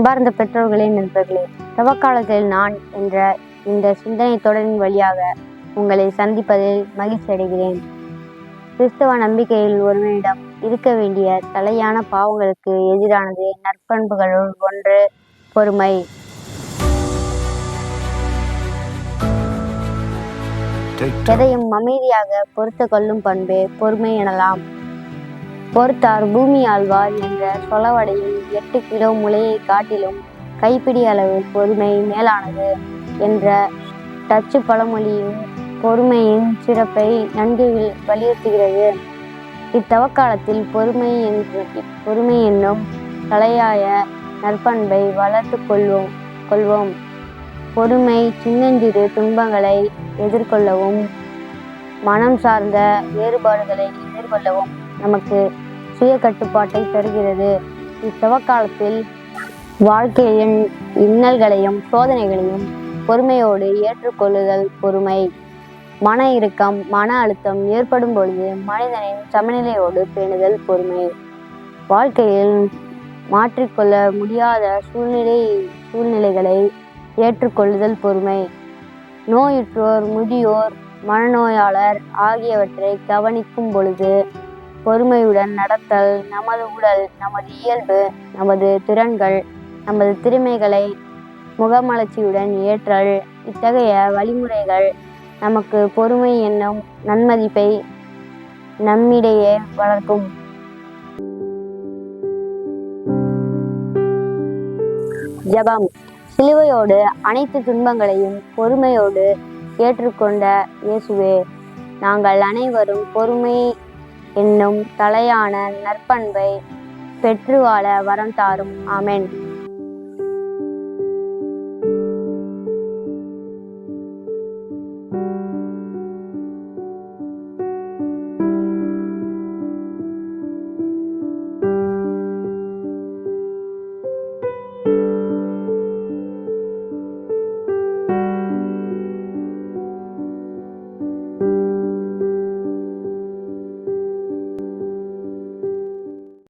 அன்பார்ந்த பெற்றோர்களே, நண்பர்களே, தவக்காலத்தில் நான் என்ற இந்த சிந்தனை தொடரின் வழியாக உங்களை சந்திப்பதில் மகிழ்ச்சி அடைகிறேன். கிறிஸ்தவ நம்பிக்கையில் ஒருவனிடம் இருக்க வேண்டிய தலையான பாவங்களுக்கு எதிரானது நற்பண்புகளுள் ஒன்று பொறுமை. எதையும் அமைதியாக பொறுத்து கொள்ளும் பண்பே பொறுமை எனலாம். பொறுத்தார் பூமி ஆழ்வார் என்ற சொலவடையில் 8 கிலோ முளையை காட்டிலும் கைப்பிடி அளவு பொறுமை மேலானது என்ற டச்சு பழமொழியும் பொறுமையின் சிறப்பை நன்கு வலியுறுத்துகிறது. இத்தவக்காலத்தில் பொறுமை என்னும் தலையாய நற்பண்பை வளர்த்து கொள்வோம். பொறுமை சின்னஞ்சிறு துன்பங்களை எதிர்கொள்ளவும், மனம் சார்ந்த வேறுபாடுகளை எதிர்கொள்ளவும் நமக்கு சுய கட்டுப்பாட்டை தருகிறது. இத்தவக்காலத்தில் வாழ்க்கையின் இன்னல்களையும் சோதனைகளையும் பொறுமையோடு ஏற்றுக்கொள்ளுதல் பொறுமை. மன இறுக்கம், மன அழுத்தம் ஏற்படும் பொழுது மனிதனின் சமநிலையோடு பேணுதல் பொறுமை. வாழ்க்கையில் மாற்றிக்கொள்ள முடியாத சூழ்நிலைகளை ஏற்றுக்கொள்ளுதல் பொறுமை. நோயுற்றோர், முதியோர், மனநோயாளர் ஆகியவற்றை கவனிக்கும் பொழுது பொறுமையுடன் நடத்தல் நமது உடல், நமது இயல்பு, நமது திறன்கள், நமது திறமைகளை முகமலர்ச்சியுடன் ஏற்றல். இத்தகைய வழிமுறைகள் நமக்கு பொறுமை என்னும் நன்மதிப்பை நம்மிடையே வளர்க்கும். ஜெபம். சிலுவையோடு அனைத்து துன்பங்களையும் பொறுமையோடு ஏற்றுக்கொண்ட இயேசுவே, நாங்கள் அனைவரும் பொறுமை என்னும் தலையான நற்பண்பை பெற்று வாழ வரம் தாரும். ஆமென்.